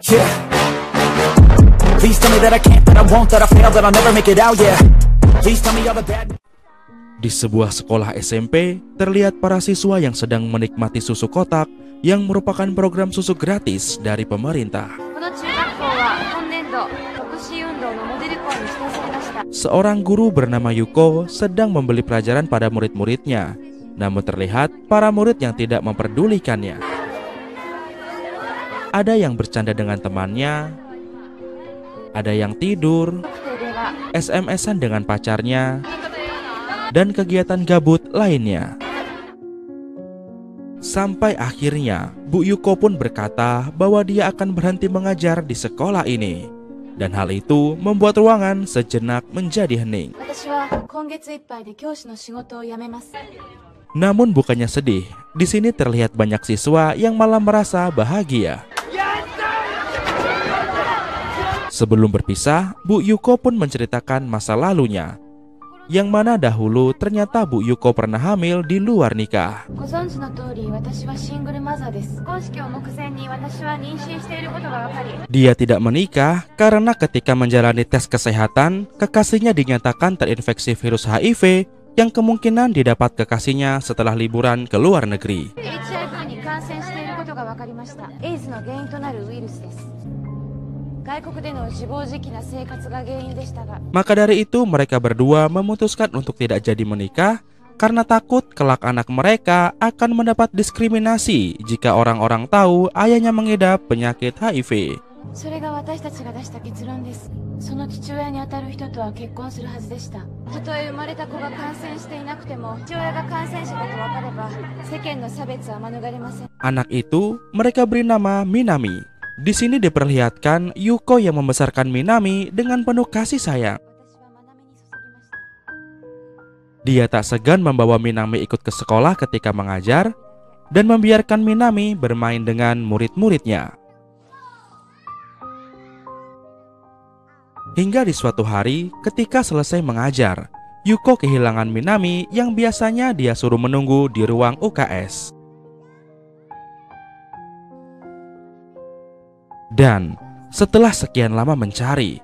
Yeah. Please tell me that I can't, that I won't, that I fail, that I'll never make it out, yeah. Please tell me all the bad. Di sebuah sekolah SMP, terlihat para siswa yang sedang menikmati susu kotak yang merupakan program susu gratis dari pemerintah. Seorang guru bernama Yuko sedang membeli pelajaran pada murid-muridnya, namun terlihat para murid yang tidak memperdulikannya. Ada yang bercanda dengan temannya, ada yang tidur, SMS-an dengan pacarnya, dan kegiatan gabut lainnya. Sampai akhirnya, Bu Yuko pun berkata bahwa dia akan berhenti mengajar di sekolah ini. Dan hal itu membuat ruangan sejenak menjadi hening. Namun bukannya sedih, di sini terlihat banyak siswa yang malah merasa bahagia. Sebelum berpisah, Bu Yuko pun menceritakan masa lalunya, yang mana dahulu ternyata Bu Yuko pernah hamil di luar nikah. Dia tidak menikah karena ketika menjalani tes kesehatan, kekasihnya dinyatakan terinfeksi virus HIV yang kemungkinan didapat kekasihnya setelah liburan ke luar negeri. Maka dari itu mereka berdua memutuskan untuk tidak jadi menikah karena takut kelak anak mereka akan mendapat diskriminasi jika orang-orang tahu ayahnya mengidap penyakit HIV. Anak itu mereka beri nama Minami. Di sini diperlihatkan Yuko yang membesarkan Minami dengan penuh kasih sayang. Dia tak segan membawa Minami ikut ke sekolah ketika mengajar dan membiarkan Minami bermain dengan murid-muridnya. Hingga di suatu hari ketika selesai mengajar, Yuko kehilangan Minami yang biasanya dia suruh menunggu di ruang UKS. Dan setelah sekian lama mencari,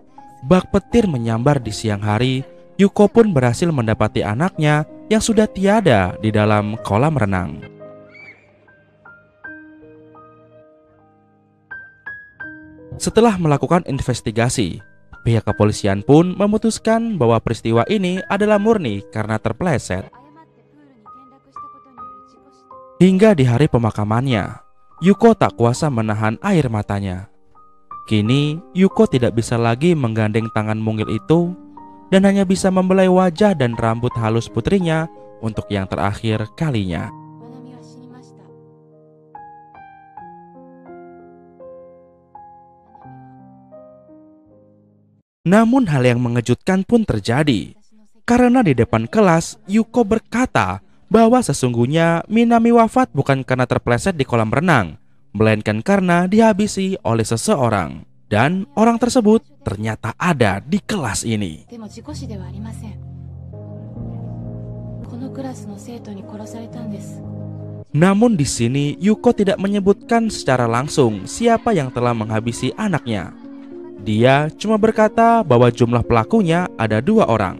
bak petir menyambar di siang hari, Yuko pun berhasil mendapati anaknya yang sudah tiada di dalam kolam renang. Setelah melakukan investigasi, pihak kepolisian pun memutuskan bahwa peristiwa ini adalah murni karena terpeleset. Hingga di hari pemakamannya, Yuko tak kuasa menahan air matanya. Kini, Yuko tidak bisa lagi menggandeng tangan mungil itu dan hanya bisa membelai wajah dan rambut halus putrinya untuk yang terakhir kalinya. Namun hal yang mengejutkan pun terjadi, karena di depan kelas, Yuko berkata bahwa sesungguhnya Minami wafat bukan karena terpeleset di kolam renang, melainkan karena dihabisi oleh seseorang. Dan orang tersebut ternyata ada di kelas ini. Namun di sini Yuko tidak menyebutkan secara langsung siapa yang telah menghabisi anaknya. Dia cuma berkata bahwa jumlah pelakunya ada 2 orang.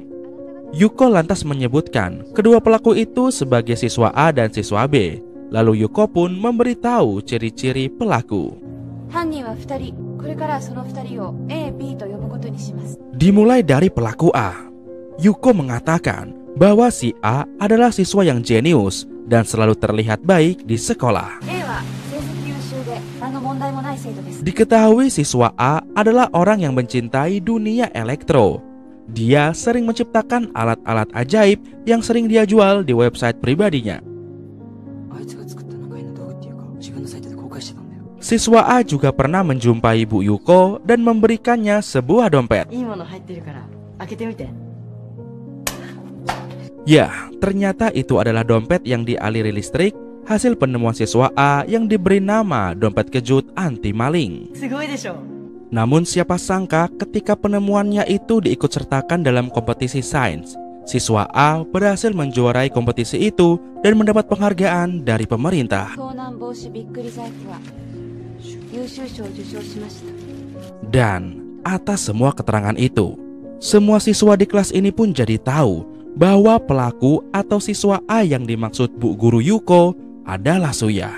Yuko lantas menyebutkan kedua pelaku itu sebagai siswa A dan siswa B. Lalu Yuko pun memberitahu ciri-ciri pelaku. Dimulai dari pelaku A. Yuko mengatakan bahwa si A adalah siswa yang jenius dan selalu terlihat baik di sekolah. Diketahui siswa A adalah orang yang mencintai dunia elektro. Dia sering menciptakan alat-alat ajaib yang sering dia jual di website pribadinya. Siswa A juga pernah menjumpai Bu Yuko dan memberikannya sebuah dompet. Ya, ternyata itu adalah dompet yang dialiri listrik, hasil penemuan siswa A yang diberi nama dompet kejut anti maling. Namun siapa sangka ketika penemuannya itu diikutsertakan dalam kompetisi sains, siswa A berhasil menjuarai kompetisi itu dan mendapat penghargaan dari pemerintah. Dan atas semua keterangan itu, semua siswa di kelas ini pun jadi tahu bahwa pelaku atau siswa A yang dimaksud Bu Guru Yuko adalah Suya.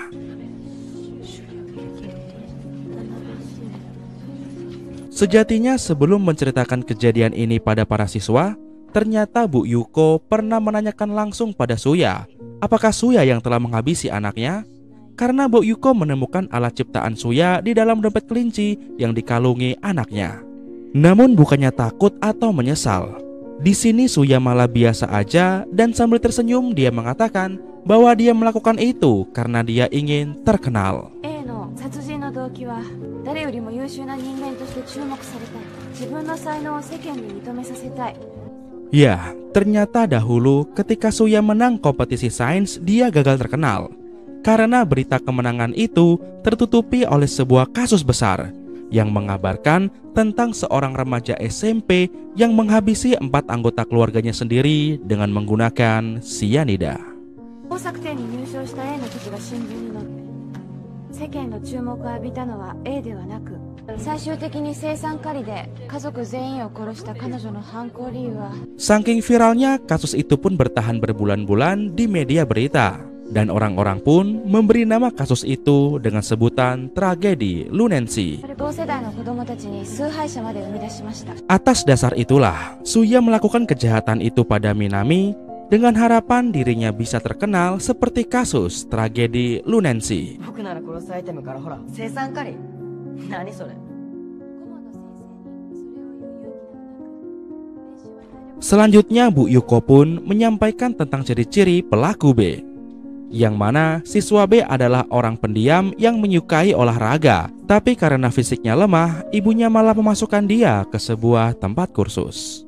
Sejatinya sebelum menceritakan kejadian ini pada para siswa, ternyata Bu Yuko pernah menanyakan langsung pada Suya, apakah Suya yang telah menghabisi anaknya? Karena Bu Yuko menemukan alat ciptaan Suya di dalam dompet kelinci yang dikalungi anaknya. Namun bukannya takut atau menyesal. Di sini Suya malah biasa aja dan sambil tersenyum dia mengatakan bahwa dia melakukan itu karena dia ingin terkenal. Ya, ternyata dahulu ketika Suya menang kompetisi sains, dia gagal terkenal. Karena berita kemenangan itu tertutupi oleh sebuah kasus besar yang mengabarkan tentang seorang remaja SMP yang menghabisi 4 anggota keluarganya sendiri dengan menggunakan sianida. Saking viralnya, kasus itu pun bertahan berbulan-bulan di media berita. Dan orang-orang pun memberi nama kasus itu dengan sebutan tragedi Lunensi. Atas dasar itulah, Suya melakukan kejahatan itu pada Minami dengan harapan dirinya bisa terkenal seperti kasus tragedi Lunensi. Selanjutnya Bu Yuko pun menyampaikan tentang ciri-ciri pelaku B, yang mana siswa B adalah orang pendiam yang menyukai olahraga, tapi karena fisiknya lemah, ibunya malah memasukkan dia ke sebuah tempat kursus.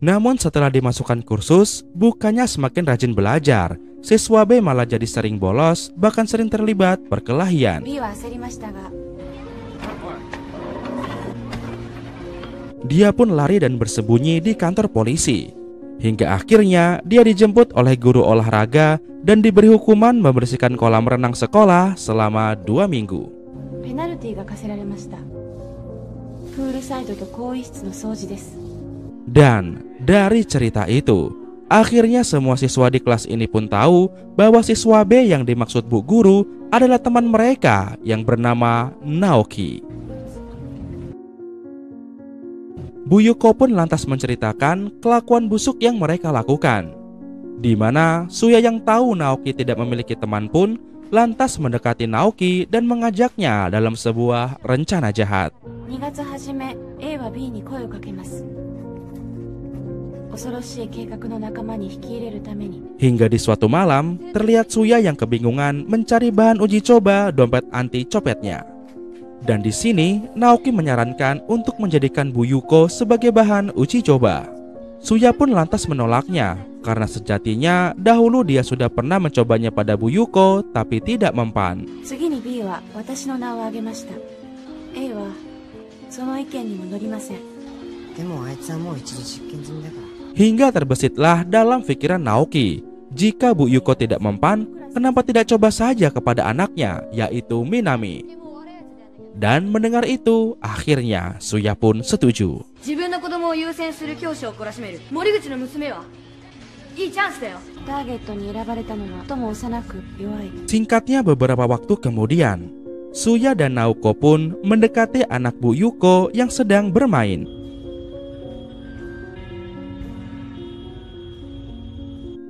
Namun setelah dimasukkan kursus, bukannya semakin rajin belajar, siswa B malah jadi sering bolos, bahkan sering terlibat perkelahian. Dia pun lari dan bersembunyi di kantor polisi. Hingga akhirnya dia dijemput oleh guru olahraga dan diberi hukuman membersihkan kolam renang sekolah selama 2 minggu. Dan dari cerita itu, akhirnya semua siswa di kelas ini pun tahu bahwa siswa B yang dimaksud Bu Guru adalah teman mereka yang bernama Naoki. Bu Yuko pun lantas menceritakan kelakuan busuk yang mereka lakukan, di mana Suya yang tahu Naoki tidak memiliki teman pun lantas mendekati Naoki dan mengajaknya dalam sebuah rencana jahat. Hingga di suatu malam, terlihat Suya yang kebingungan mencari bahan uji coba dompet anti copetnya. Dan di sini Naoki menyarankan untuk menjadikan Bu Yuko sebagai bahan uji coba. Suya pun lantas menolaknya karena sejatinya dahulu dia sudah pernah mencobanya pada Bu Yuko tapi tidak mempan. Hingga terbesitlah dalam pikiran Naoki, jika Bu Yuko tidak mempan, kenapa tidak coba saja kepada anaknya, yaitu Minami. Dan mendengar itu, akhirnya Suya pun setuju. Singkatnya beberapa waktu kemudian, Suya dan Naoko pun mendekati anak Bu Yuko yang sedang bermain.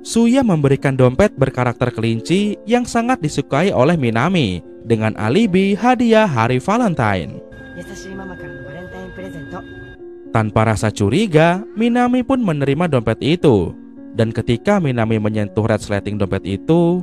Suya memberikan dompet berkarakter kelinci yang sangat disukai oleh Minami dengan alibi hadiah hari Valentine. Tanpa rasa curiga, Minami pun menerima dompet itu. Dan ketika Minami menyentuh resleting dompet itu,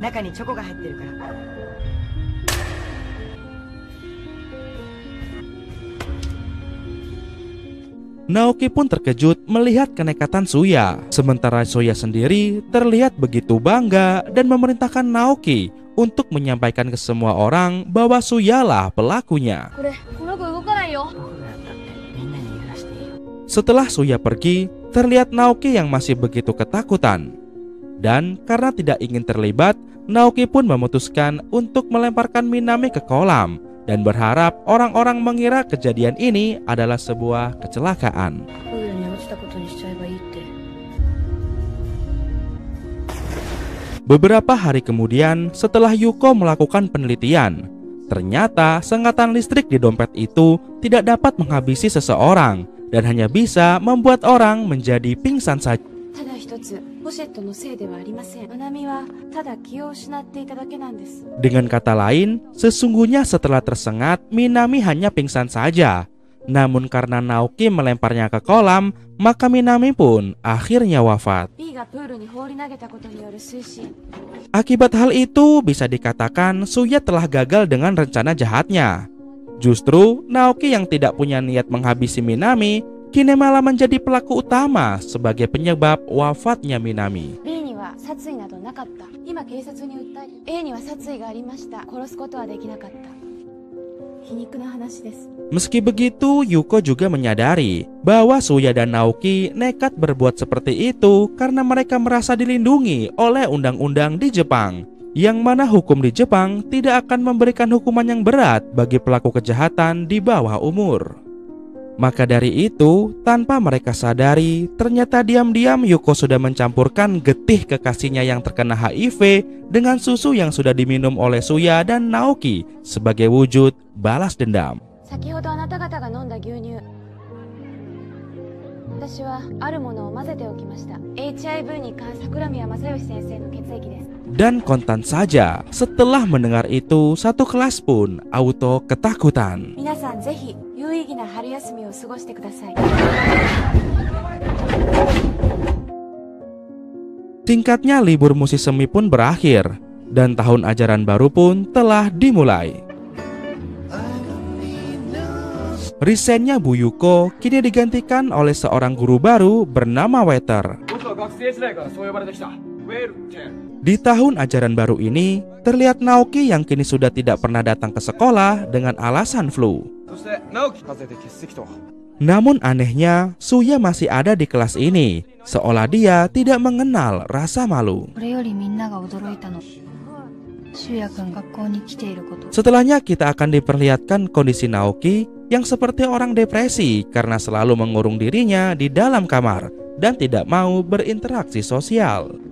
Naoki pun terkejut melihat kenekatan Suya. Sementara Suya sendiri terlihat begitu bangga dan memerintahkan Naoki untuk menyampaikan ke semua orang bahwa Suyalah pelakunya. Setelah Suya pergi, terlihat Naoki yang masih begitu ketakutan. Dan karena tidak ingin terlibat, Naoki pun memutuskan untuk melemparkan Minami ke kolam dan berharap orang-orang mengira kejadian ini adalah sebuah kecelakaan. Beberapa hari kemudian, setelah Yuko melakukan penelitian, ternyata sengatan listrik di dompet itu tidak dapat menghabisi seseorang dan hanya bisa membuat orang menjadi pingsan saja. Dengan kata lain, sesungguhnya setelah tersengat, Minami hanya pingsan saja. Namun karena Naoki melemparnya ke kolam, maka Minami pun akhirnya wafat. Akibat hal itu, bisa dikatakan Suya telah gagal dengan rencana jahatnya. Justru Naoki yang tidak punya niat menghabisi Minami, kini malah menjadi pelaku utama sebagai penyebab wafatnya Minami. Meski begitu, Yuko juga menyadari bahwa Suya dan Naoki nekat berbuat seperti itu karena mereka merasa dilindungi oleh undang-undang di Jepang, yang mana hukum di Jepang tidak akan memberikan hukuman yang berat bagi pelaku kejahatan di bawah umur. Maka dari itu, tanpa mereka sadari, ternyata diam-diam Yuko sudah mencampurkan getih kekasihnya yang terkena HIV dengan susu yang sudah diminum oleh Suya dan Naoki sebagai wujud balas dendam. Dan kontan saja, setelah mendengar itu, satu kelas pun auto ketakutan. Singkatnya, libur musim semi pun berakhir dan tahun ajaran baru pun telah dimulai. Risennya Bu Yuko kini digantikan oleh seorang guru baru bernama Waiter. Di tahun ajaran baru ini, terlihat Naoki yang kini sudah tidak pernah datang ke sekolah dengan alasan flu. Namun anehnya, Suya masih ada di kelas ini, seolah dia tidak mengenal rasa malu. Setelahnya kita akan diperlihatkan kondisi Naoki yang seperti orang depresi karena selalu mengurung dirinya di dalam kamar dan tidak mau berinteraksi sosial.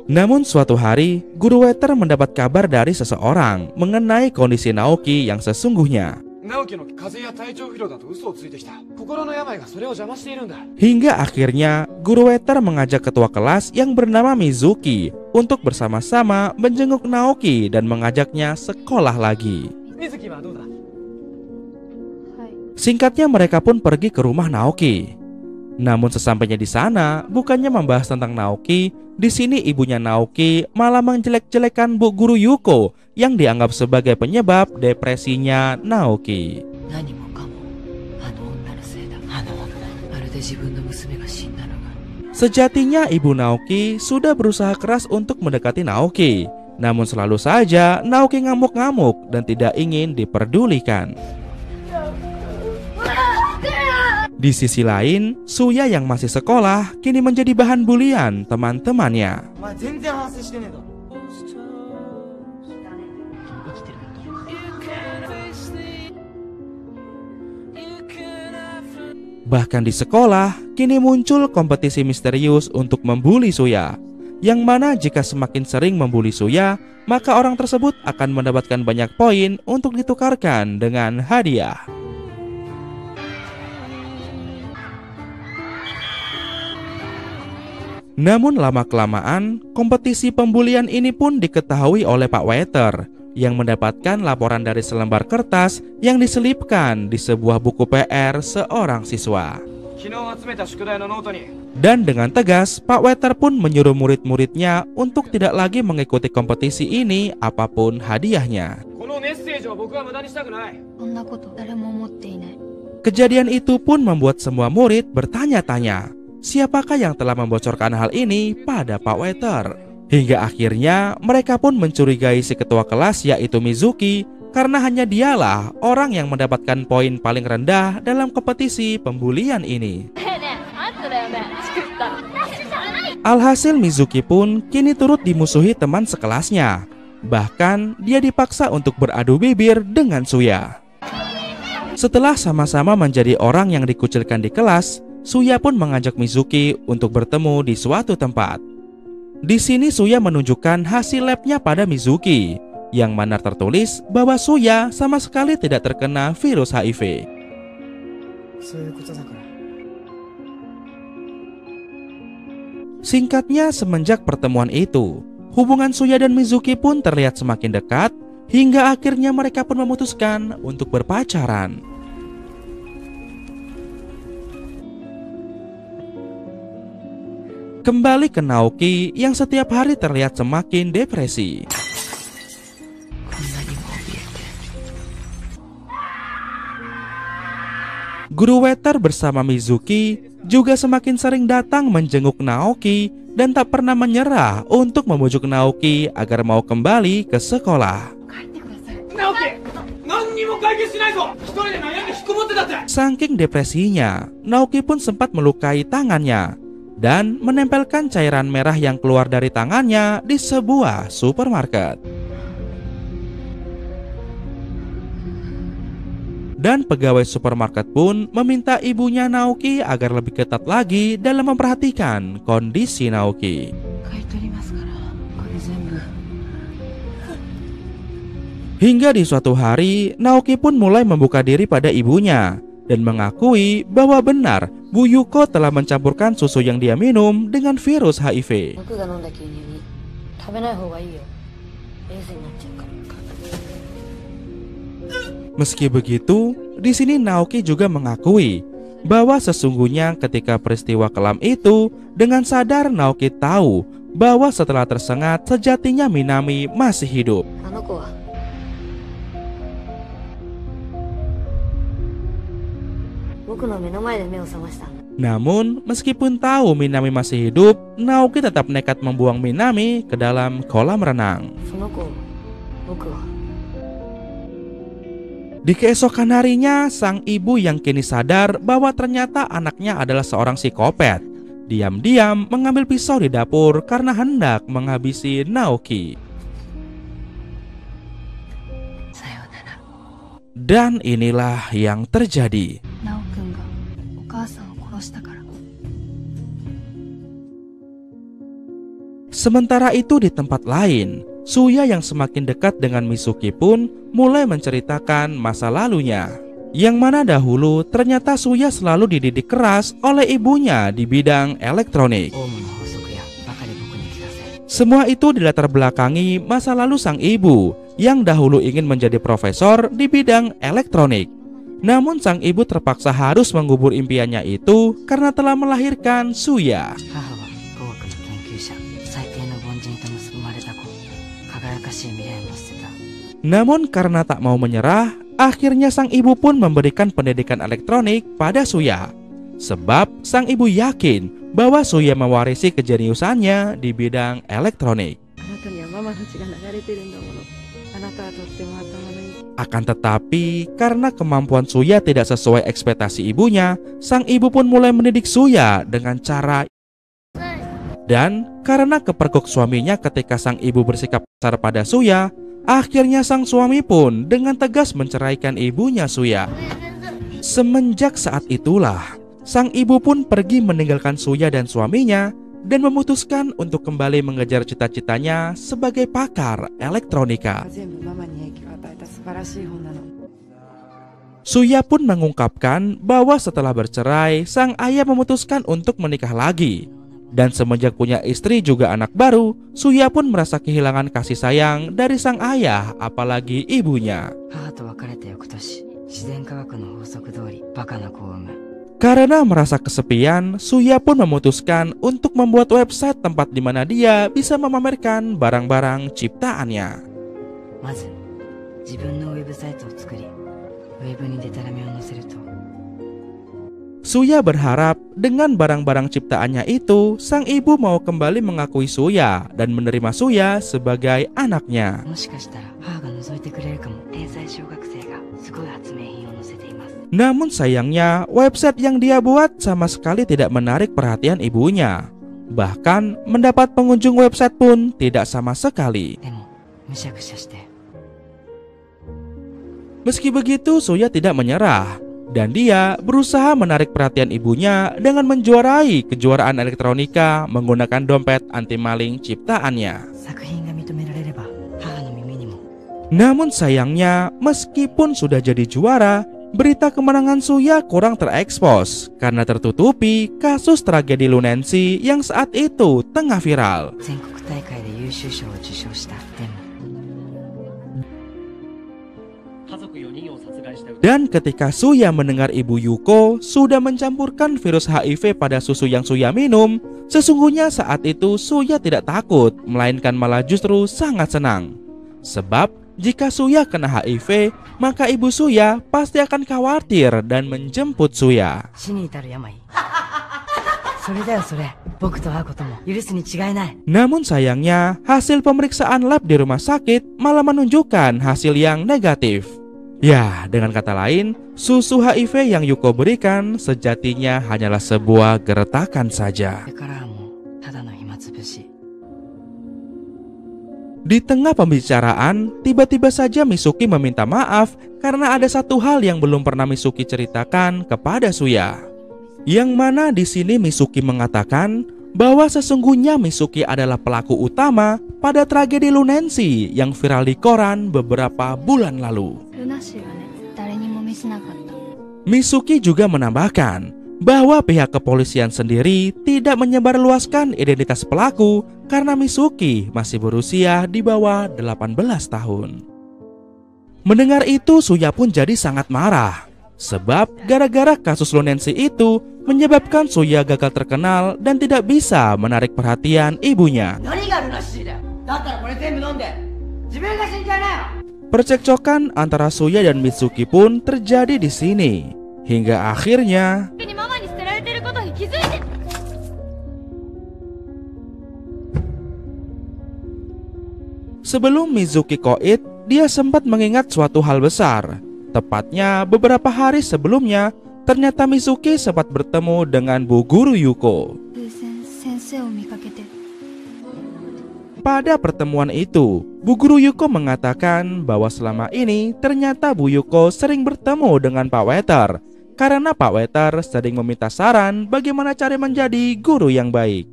Namun suatu hari, guru Waiter mendapat kabar dari seseorang mengenai kondisi Naoki yang sesungguhnya. Hingga akhirnya, guru Waiter mengajak ketua kelas yang bernama Mizuki untuk bersama-sama menjenguk Naoki dan mengajaknya sekolah lagi. Singkatnya, mereka pun pergi ke rumah Naoki. Namun sesampainya di sana, bukannya membahas tentang Naoki, di sini ibunya Naoki malah menjelek-jelekan Bu Guru Yuko yang dianggap sebagai penyebab depresinya Naoki. Sejatinya ibu Naoki sudah berusaha keras untuk mendekati Naoki, namun selalu saja Naoki ngamuk-ngamuk dan tidak ingin diperdulikan. Di sisi lain, Suya yang masih sekolah kini menjadi bahan bulian teman-temannya. Bahkan di sekolah, kini muncul kompetisi misterius untuk membuli Suya, yang mana jika semakin sering membuli Suya, maka orang tersebut akan mendapatkan banyak poin untuk ditukarkan dengan hadiah. Namun lama-kelamaan, kompetisi pembulian ini pun diketahui oleh Pak Waiter yang mendapatkan laporan dari selembar kertas yang diselipkan di sebuah buku PR seorang siswa. Dan dengan tegas, Pak Waiter pun menyuruh murid-muridnya untuk tidak lagi mengikuti kompetisi ini apapun hadiahnya. Kejadian itu pun membuat semua murid bertanya-tanya, siapakah yang telah membocorkan hal ini pada Pak Waiter? Hingga akhirnya mereka pun mencurigai si ketua kelas yaitu Mizuki karena hanya dialah orang yang mendapatkan poin paling rendah dalam kompetisi pembulian ini. Alhasil Mizuki pun kini turut dimusuhi teman sekelasnya. Bahkan dia dipaksa untuk beradu bibir dengan Suya. Setelah sama-sama menjadi orang yang dikucilkan di kelas, Suya pun mengajak Mizuki untuk bertemu di suatu tempat. Di sini Suya menunjukkan hasil labnya pada Mizuki, yang mana tertulis bahwa Suya sama sekali tidak terkena virus HIV. Singkatnya, semenjak pertemuan itu, hubungan Suya dan Mizuki pun terlihat semakin dekat, hingga akhirnya mereka pun memutuskan untuk berpacaran. Kembali ke Naoki yang setiap hari terlihat semakin depresi. Guru waiter bersama Mizuki juga semakin sering datang menjenguk Naoki dan tak pernah menyerah untuk membujuk Naoki agar mau kembali ke sekolah. Saking depresinya, Naoki pun sempat melukai tangannya dan menempelkan cairan merah yang keluar dari tangannya di sebuah supermarket. Dan pegawai supermarket pun meminta ibunya Naoki agar lebih ketat lagi dalam memperhatikan kondisi Naoki. Hingga di suatu hari, Naoki pun mulai membuka diri pada ibunya dan mengakui bahwa benar Bu Yuko telah mencampurkan susu yang dia minum dengan virus HIV. Meski begitu, di sini Naoki juga mengakui bahwa sesungguhnya ketika peristiwa kelam itu, dengan sadar Naoki tahu bahwa setelah tersengat sejatinya Minami masih hidup. Namun, meskipun tahu Minami masih hidup, Naoki tetap nekat membuang Minami ke dalam kolam renang. Di keesokan harinya, sang ibu yang kini sadar bahwa ternyata anaknya adalah seorang psikopat, diam-diam mengambil pisau di dapur karena hendak menghabisi Naoki. Dan inilah yang terjadi. Sementara itu di tempat lain, Suya yang semakin dekat dengan Mizuki pun mulai menceritakan masa lalunya, yang mana dahulu ternyata Suya selalu dididik keras oleh ibunya di bidang elektronik. Semua itu dilatar belakangi masa lalu sang ibu yang dahulu ingin menjadi profesor di bidang elektronik. Namun sang ibu terpaksa harus mengubur impiannya itu karena telah melahirkan Suya. Namun karena tak mau menyerah, akhirnya sang ibu pun memberikan pendidikan elektronik pada Suya. Sebab sang ibu yakin bahwa Suya mewarisi kejeniusannya di bidang elektronik. Akan tetapi, karena kemampuan Suya tidak sesuai ekspektasi ibunya, sang ibu pun mulai mendidik Suya dengan cara. Dan karena kepergok suaminya ketika sang ibu bersikap kasar pada Suya, akhirnya sang suami pun dengan tegas menceraikan ibunya Suya. Semenjak saat itulah, sang ibu pun pergi meninggalkan Suya dan suaminya dan memutuskan untuk kembali mengejar cita-citanya sebagai pakar elektronika. Suya pun mengungkapkan bahwa setelah bercerai, sang ayah memutuskan untuk menikah lagi. Dan semenjak punya istri juga anak baru, Suya pun merasa kehilangan kasih sayang dari sang ayah, apalagi ibunya. Karena merasa kesepian, Suya pun memutuskan untuk membuat website tempat di mana dia bisa memamerkan barang-barang ciptaannya. Suya berharap dengan barang-barang ciptaannya itu, sang ibu mau kembali mengakui Suya dan menerima Suya sebagai anaknya. Namun sayangnya, website yang dia buat sama sekali tidak menarik perhatian ibunya. Bahkan mendapat pengunjung website pun tidak sama sekali. Meski begitu, Suya tidak menyerah dan dia berusaha menarik perhatian ibunya dengan menjuarai kejuaraan elektronika menggunakan dompet anti maling ciptaannya. Namun sayangnya, meskipun sudah jadi juara, berita kemenangan Suya kurang terekspos karena tertutupi kasus tragedi Lunensi yang saat itu tengah viral. Dan ketika Suya mendengar ibu Yuko sudah mencampurkan virus HIV pada susu yang Suya minum, sesungguhnya saat itu Suya tidak takut, melainkan malah justru sangat senang. Sebab jika Suya kena HIV, maka ibu Suya pasti akan khawatir dan menjemput Suya. Namun sayangnya, hasil pemeriksaan lab di rumah sakit malah menunjukkan hasil yang negatif. Ya, dengan kata lain, susu HIV yang Yuko berikan sejatinya hanyalah sebuah gertakan saja. Di tengah pembicaraan, tiba-tiba saja Mizuki meminta maaf karena ada satu hal yang belum pernah Mizuki ceritakan kepada Suya. Yang mana di sini Mizuki mengatakan bahwa sesungguhnya Mizuki adalah pelaku utama pada tragedi Lunensi yang viral di koran beberapa bulan lalu. Mizuki juga menambahkan bahwa pihak kepolisian sendiri tidak menyebarluaskan identitas pelaku karena Mizuki masih berusia di bawah 18 tahun. Mendengar itu, Suya pun jadi sangat marah. Sebab gara-gara kasus Lunensi itu menyebabkan Suya gagal terkenal dan tidak bisa menarik perhatian ibunya. Percekcokan antara Suya dan Mizuki pun terjadi di sini. Hingga akhirnya sebelum Mizuki koit, dia sempat mengingat suatu hal besar. Tepatnya beberapa hari sebelumnya, ternyata Mizuki sempat bertemu dengan Bu Guru Yuko. Pada pertemuan itu, Bu Guru Yuko mengatakan bahwa selama ini ternyata Bu Yuko sering bertemu dengan Pak Wetter karena Pak Wetter sering meminta saran bagaimana cara menjadi guru yang baik.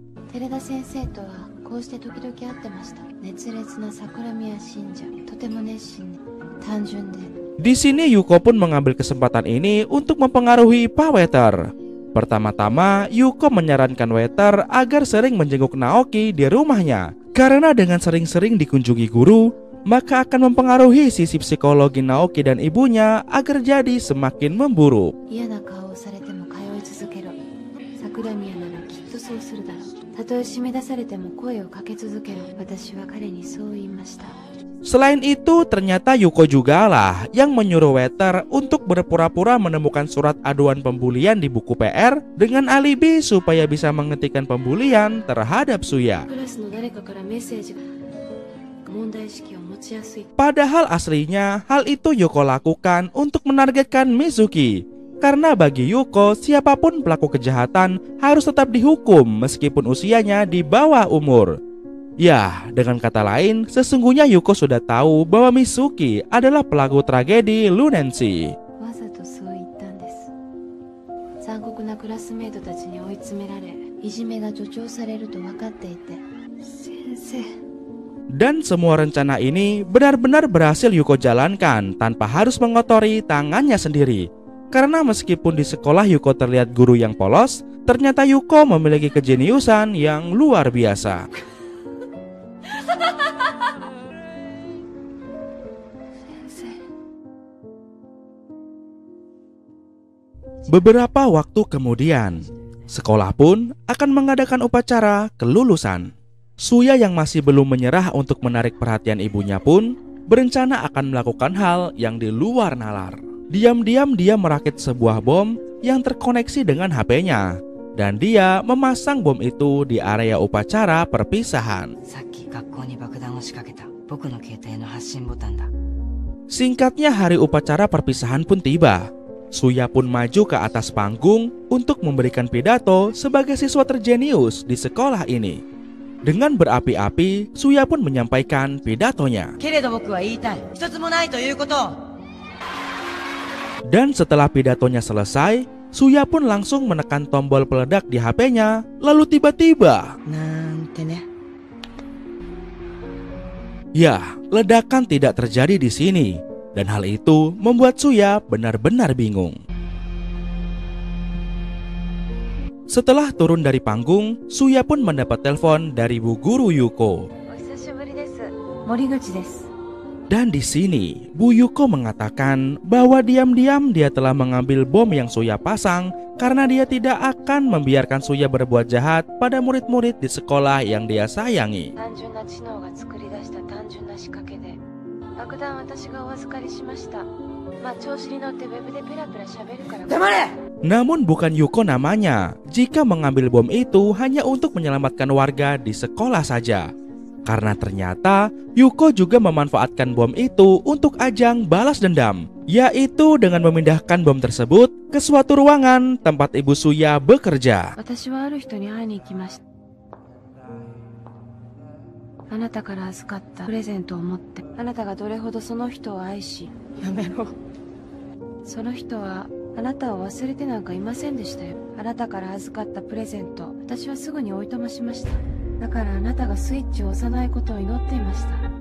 Di sini Yuko pun mengambil kesempatan ini untuk mempengaruhi Pak Wetter. Pertama-tama, Yuko menyarankan Wetter agar sering menjenguk Naoki di rumahnya. Karena dengan sering-sering dikunjungi guru, maka akan mempengaruhi sisi psikologi Naoki dan ibunya agar jadi semakin memburuk. Selain itu, ternyata Yuko jugalah yang menyuruh Wetter untuk berpura-pura menemukan surat aduan pembulian di buku PR dengan alibi supaya bisa menghentikan pembulian terhadap Suya. Padahal aslinya hal itu Yuko lakukan untuk menargetkan Mizuki. Karena bagi Yuko, siapapun pelaku kejahatan harus tetap dihukum meskipun usianya di bawah umur. Ya, dengan kata lain, sesungguhnya Yuko sudah tahu bahwa Mizuki adalah pelaku tragedi Lunensi. Dan semua rencana ini benar-benar berhasil Yuko jalankan tanpa harus mengotori tangannya sendiri. Karena meskipun di sekolah Yuko terlihat guru yang polos, ternyata Yuko memiliki kejeniusan yang luar biasa. Beberapa waktu kemudian, sekolah pun akan mengadakan upacara kelulusan. Suya yang masih belum menyerah untuk menarik perhatian ibunya pun berencana akan melakukan hal yang di luar nalar. Diam-diam dia merakit sebuah bom yang terkoneksi dengan HP-nya. Dan dia memasang bom itu di area upacara perpisahan. Singkatnya, hari upacara perpisahan pun tiba. Suya pun maju ke atas panggung untuk memberikan pidato sebagai siswa terjenius di sekolah ini. Dengan berapi-api, Suya pun menyampaikan pidatonya. Dan setelah pidatonya selesai, Suya pun langsung menekan tombol peledak di HP-nya, lalu tiba-tiba ya, ledakan tidak terjadi di sini, dan hal itu membuat Suya benar-benar bingung. Setelah turun dari panggung, Suya pun mendapat telepon dari Bu Guru Yuko. Dan di sini, Bu Yuko mengatakan bahwa diam-diam dia telah mengambil bom yang Suya pasang karena dia tidak akan membiarkan Suya berbuat jahat pada murid-murid di sekolah yang dia sayangi. Namun bukan Yuko namanya jika mengambil bom itu hanya untuk menyelamatkan warga di sekolah saja. Karena ternyata Yuko juga memanfaatkan bom itu untuk ajang balas dendam, yaitu dengan memindahkan bom tersebut ke suatu ruangan tempat Ibu Suya bekerja.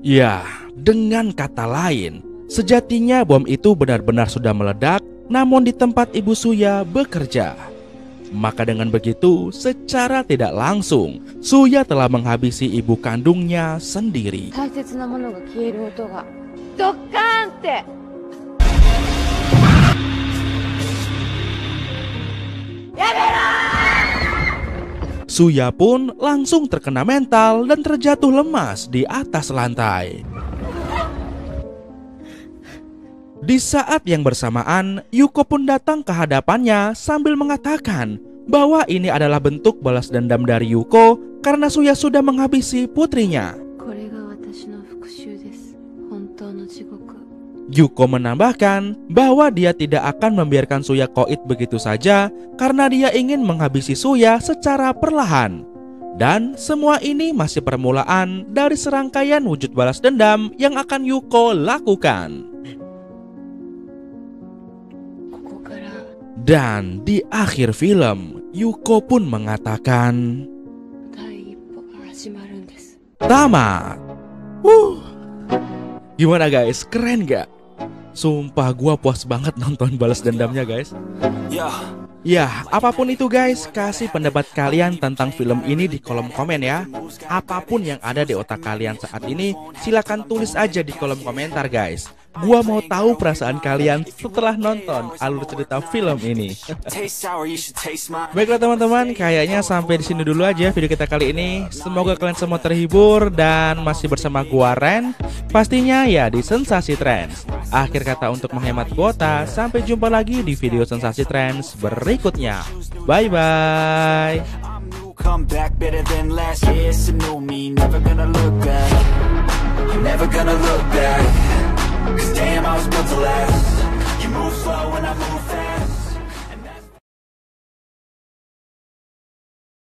Ya, dengan kata lain, sejatinya bom itu benar-benar sudah meledak, namun di tempat Ibu Suya bekerja. Maka dengan begitu, secara tidak langsung, Suya telah menghabisi ibu kandungnya sendiri. Suya pun langsung terkena mental dan terjatuh lemas di atas lantai. Di saat yang bersamaan, Yuko pun datang ke hadapannya sambil mengatakan bahwa ini adalah bentuk balas dendam dari Yuko karena Suya sudah menghabisi putrinya. Yuko menambahkan bahwa dia tidak akan membiarkan Suya koit begitu saja karena dia ingin menghabisi Suya secara perlahan. Dan semua ini masih permulaan dari serangkaian wujud balas dendam yang akan Yuko lakukan. Dan di akhir film, Yuko pun mengatakan tamat. Gimana guys, keren gak? Sumpah gua puas banget nonton balas dendamnya guys. Ya, apapun itu guys, kasih pendapat kalian tentang film ini di kolom komen ya. Apapun yang ada di otak kalian saat ini, silakan tulis aja di kolom komentar guys. Gua mau tahu perasaan kalian setelah nonton alur cerita film ini. Baiklah teman-teman, kayaknya sampai di sini dulu aja video kita kali ini. Semoga kalian semua terhibur dan masih bersama gua Ren. Pastinya ya di Sensasi Trends. Akhir kata untuk menghemat kuota, sampai jumpa lagi di video Sensasi Trends berikutnya. Bye bye. Come back better than last. Yeah, it's a new me, never gonna look back. I'm never gonna look back. 'Cause damn, I was built to last. You move slow and I move fast.